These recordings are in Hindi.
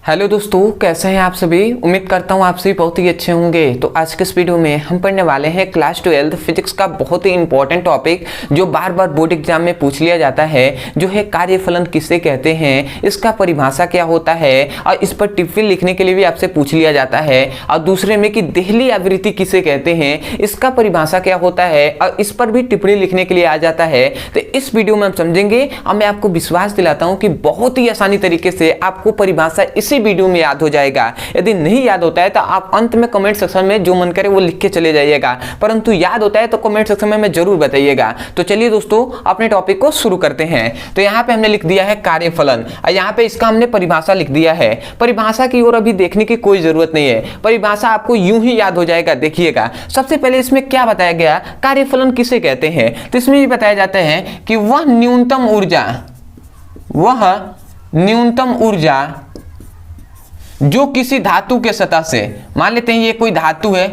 हेलो दोस्तों, कैसे हैं आप सभी। उम्मीद करता हूँ आप सभी बहुत ही अच्छे होंगे। तो आज के इस वीडियो में हम पढ़ने वाले हैं क्लास 12 फिजिक्स का बहुत ही इंपॉर्टेंट टॉपिक जो बार बार बोर्ड एग्जाम में पूछ लिया जाता है, जो है कार्यफलन किसे कहते हैं, इसका परिभाषा क्या होता है और इस पर टिप्पणी लिखने के लिए भी आपसे पूछ लिया जाता है। और दूसरे में कि देहली आवृत्ति किसे कहते हैं, इसका परिभाषा क्या होता है और इस पर भी टिप्पणी लिखने के लिए आ जाता है। तो इस वीडियो में हम समझेंगे और मैं आपको विश्वास दिलाता हूँ कि बहुत ही आसानी तरीके से आपको परिभाषा इसी वीडियो में याद हो जाएगा। यदि नहीं याद होता है तो आप अंत में कमेंट सेक्शन में जो मन करे वो लिख के चले जाइएगा, परंतु याद होता है तो कमेंट सेक्शन में मैं जरूर बताइएगा। तो चलिए दोस्तों, अपने टॉपिक को शुरू करते हैं। तो यहाँ पे हमने लिख दिया है कार्यफलन और यहाँ पे इसका हमने परिभाषा लिख दिया है। परिभाषा की ओर अभी देखने की कोई जरूरत नहीं है, परिभाषा आपको यूं ही याद हो जाएगा। देखिएगा, सबसे पहले इसमें क्या बताया गया, कार्यफलन किसे कहते हैं। तो इसमें भी बताया जाता है कि वह न्यूनतम ऊर्जा जो किसी धातु के सतह से, मान लेते हैं ये कोई धातु है,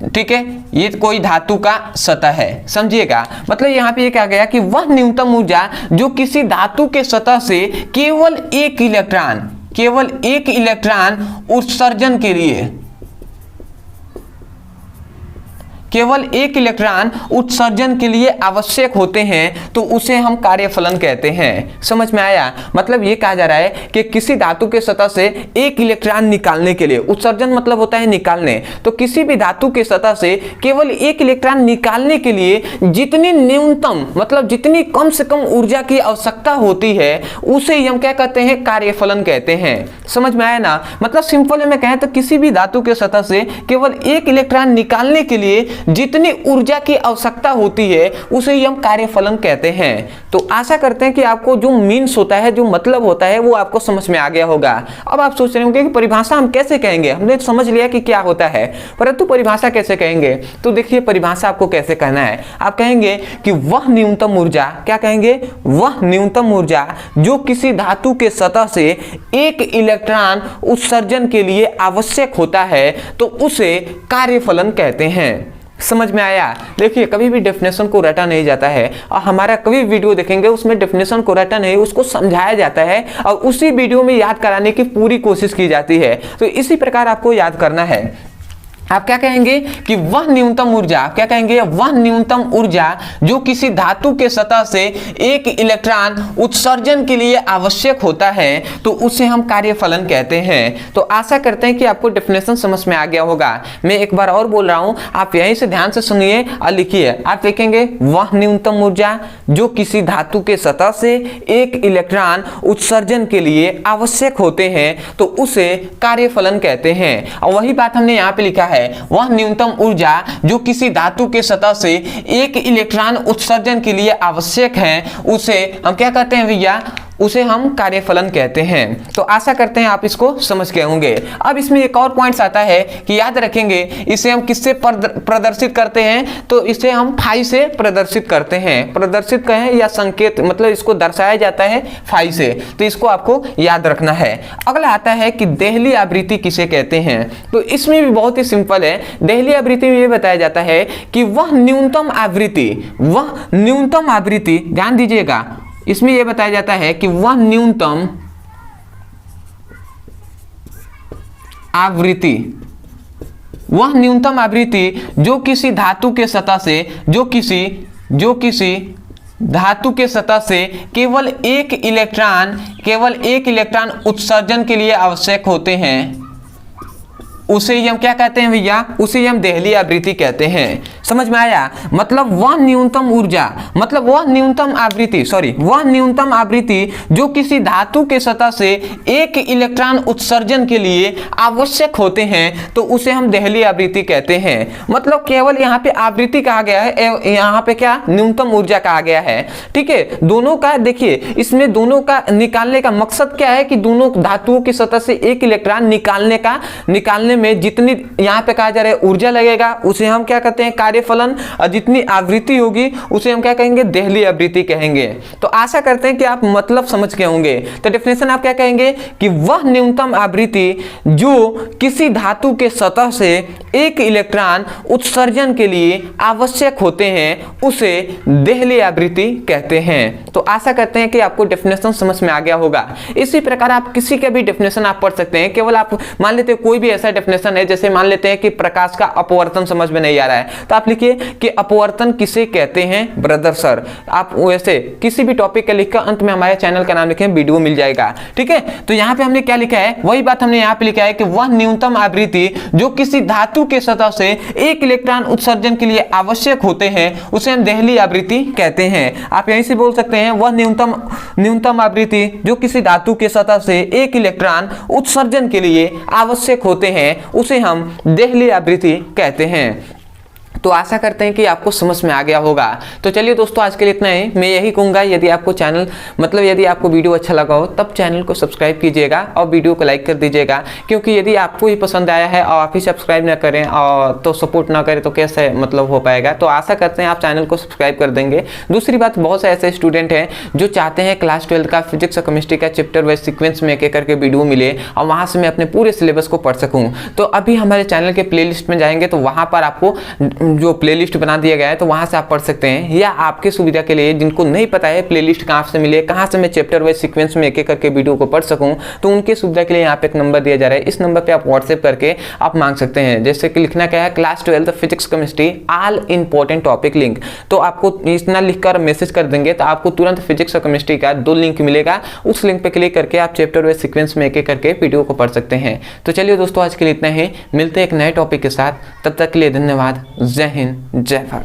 ठीक है, ये कोई धातु का सतह है, समझिएगा। मतलब यहाँ पे ये कहा गया कि वह न्यूनतम ऊर्जा जो किसी धातु के सतह से केवल एक इलेक्ट्रॉन उत्सर्जन के लिए, केवल एक इलेक्ट्रॉन उत्सर्जन के लिए आवश्यक होते हैं, तो उसे हम कार्यफलन कहते हैं। समझ में आया। मतलब ये कहा जा रहा है कि किसी धातु के सतह से एक इलेक्ट्रॉन निकालने के लिए, उत्सर्जन मतलब होता है निकालने, तो किसी भी धातु के सतह से केवल एक इलेक्ट्रॉन निकालने के लिए जितनी न्यूनतम, मतलब जितनी कम से कम ऊर्जा की आवश्यकता होती है, उसे हम क्या कहते हैं, कार्यफलन कहते हैं। समझ में आया ना। मतलब सिंपल में कहें तो किसी भी धातु के सतह से केवल एक इलेक्ट्रॉन निकालने के लिए जितनी ऊर्जा की आवश्यकता होती है उसे ही हम कार्यफलन कहते हैं। तो आशा करते हैं कि आपको जो मीन्स होता है, जो मतलब होता है, वो आपको समझ में आ गया होगा। अब आप सोच रहे होंगे कि परिभाषा हम कैसे कहेंगे, हमने समझ लिया कि क्या होता है, परंतु परिभाषा कैसे कहेंगे। तो देखिए, परिभाषा आपको कैसे कहना है। आप कहेंगे कि वह न्यूनतम ऊर्जा, क्या कहेंगे, वह न्यूनतम ऊर्जा जो किसी धातु के सतह से एक इलेक्ट्रॉन उत्सर्जन के लिए आवश्यक होता है, तो उसे कार्यफलन कहते हैं। समझ में आया। देखिए, कभी भी डेफिनेशन को रटा नहीं जाता है, और हमारा कभी वीडियो देखेंगे उसमें डेफिनेशन को रटा नहीं, उसको समझाया जाता है और उसी वीडियो में याद कराने की पूरी कोशिश की जाती है। तो इसी प्रकार आपको याद करना है। आप क्या कहेंगे कि वह न्यूनतम ऊर्जा, क्या कहेंगे, वह न्यूनतम ऊर्जा जो किसी धातु के सतह से एक इलेक्ट्रॉन उत्सर्जन के लिए आवश्यक होता है, तो उसे हम कार्यफलन कहते हैं। तो आशा करते हैं कि आपको डेफिनेशन समझ में आ गया होगा। मैं एक बार और बोल रहा हूं, आप यहीं से ध्यान से सुनिए और लिखिए। आप लिखेंगे वह न्यूनतम ऊर्जा जो किसी धातु के सतह से एक इलेक्ट्रॉन उत्सर्जन के लिए आवश्यक होते हैं, तो उसे कार्यफलन कहते हैं। और वही बात हमने यहाँ पे लिखा है, वह न्यूनतम ऊर्जा जो किसी धातु के सतह से एक इलेक्ट्रॉन उत्सर्जन के लिए आवश्यक है, उसे हम क्या कहते हैं भैया, उसे हम कार्यफलन कहते हैं। तो आशा करते हैं आप इसको समझ गए होंगे। अब इसमें एक और पॉइंट्स आता है कि याद रखेंगे, इसे हम किससे प्रदर्शित करते हैं, तो इसे हम फाई से प्रदर्शित करते हैं। प्रदर्शित कहें या संकेत, मतलब इसको दर्शाया जाता है फाई से, तो इसको आपको याद रखना है। अगला आता है कि देहली आवृत्ति किसे कहते हैं। तो इसमें भी बहुत ही सिंपल है। देहली आवृत्ति में ये बताया जाता है कि वह न्यूनतम आवृत्ति, ध्यान दीजिएगा, इसमें यह बताया जाता है कि वह न्यूनतम आवृत्ति जो किसी धातु के सतह से, जो किसी धातु के सतह से केवल एक इलेक्ट्रॉन उत्सर्जन के लिए आवश्यक होते हैं, उसे हम क्या कहते हैं भैया, उसे हम देहली आवृत्ति कहते हैं। समझ में आया। मतलब वह न्यूनतम ऊर्जा, मतलब वह न्यूनतम आवृत्ति जो किसी धातु के सतह से एक इलेक्ट्रॉन उत्सर्जन के लिए आवश्यक होते हैं, तो उसे हम देहली आवृत्ति कहते हैं। मतलब केवल यहाँ पे आवृत्ति कहा गया है, यहाँ पे क्या, न्यूनतम ऊर्जा कहा गया है। ठीक है, दोनों का देखिए, इसमें दोनों का निकालने का मकसद क्या है कि दोनों धातुओं की सतह से एक इलेक्ट्रॉन निकालने में जितनी यहाँ पे कहा जा रहा है ऊर्जा लगेगा, उसे हम क्या कहते हैं, कार्य कार्यफलन जितनी आवृत्ति होगी उसे हम क्या कहेंगे, देहली आवृत्ति कहेंगे। तो आशा करते हैं कि आप मतलब समझ गए होंगे। तो डेफिनेशन आप क्या कहेंगे कि वह न्यूनतम आवृत्ति जो किसी धातु के सतह से एक इलेक्ट्रॉन उत्सर्जन के लिए आवश्यक होते हैं उसे देहली आवृत्ति कहते हैं। तो आशा करते हैं कि आपको डेफिनेशन समझ में आ गया होगा। इसी प्रकार आप किसी का भी डेफिनेशन आप पढ़ सकते हैं। केवल आप मान लेते हैं कोई भी ऐसा डेफिनेशन है, जैसे मान लेते हैं कि प्रकाश का अपवर्तन समझ में नहीं आ रहा है, तो आप लिखिए कि अपवर्तन किसे कहते हैं ब्रदर सर। आप वैसे किसी भी टॉपिक का लिखकर अंत में हमारे चैनल का नाम लिखें, वीडियो मिल जाएगा। ठीक है, तो यहाँ पे हमने क्या लिखा है, वही बात हमने यहाँ पे लिखा है कि वह न्यूनतम आवृत्ति जो किसी धातु के सतह से एक इलेक्ट्रॉन उत्सर्जन के लिए आवश्यक होते हैं उसे हम देहली आवृत्ति कहते हैं। आप यहीं से बोल सकते हैं वह न्यूनतम आवृत्ति जो किसी धातु के सतह से एक इलेक्ट्रॉन उत्सर्जन के लिए आवश्यक होते हैं उसे हम देहली आवृत्ति कहते हैं। तो आशा करते हैं कि आपको समझ में आ गया होगा। तो चलिए दोस्तों, आज के लिए इतना ही। मैं यही कहूँगा, यदि आपको चैनल यदि आपको वीडियो अच्छा लगा हो तब चैनल को सब्सक्राइब कीजिएगा और वीडियो को लाइक कर दीजिएगा, क्योंकि यदि आपको ही पसंद आया है और आप ही सब्सक्राइब ना करें और तो सपोर्ट ना करें तो कैसे हो पाएगा। तो आशा करते हैं आप चैनल को सब्सक्राइब कर देंगे। दूसरी बात, बहुत से ऐसे स्टूडेंट हैं जो चाहते हैं क्लास 12 का फिजिक्स और केमिस्ट्री का चैप्टर वाइज सीक्वेंस में एक करके वीडियो मिले और वहाँ से मैं अपने पूरे सिलेबस को पढ़ सकूँ। तो अभी हमारे चैनल के प्ले लिस्ट में जाएंगे तो वहाँ पर आपको जो प्ले लिस्ट बना दिया गया है तो वहां से आप पढ़ सकते हैं। या आपके सुविधा के लिए जिनको नहीं पता है प्ले लिस्ट कहाँ से मिले, कहाँ से मैं चैप्टर वाइज सीक्वेंस में एक एक करके वीडियो को पढ़ सकूं, तो उनके सुविधा के लिए यहाँ पे एक नंबर दिया जा रहा है। इस नंबर पे आप व्हाट्सएप करके आप मांग सकते हैं। जैसे कि लिखना क्या है, class 12 physics chemistry all important topic link. तो आपको इतना लिखकर मैसेज कर देंगे तो आपको तुरंत फिजिक्स और केमिस्ट्री का 2 लिंक मिलेगा। उस लिंक पे क्लिक करके आप चैप्टर वाइज सीक्वेंस में एक एक करके वीडियो को पढ़ सकते हैं। तो चलिए दोस्तों, आज के लिए इतना ही। मिलते हैं एक नए टॉपिक के साथ, तब तक के लिए धन्यवाद। जय हिंद, जय भारत।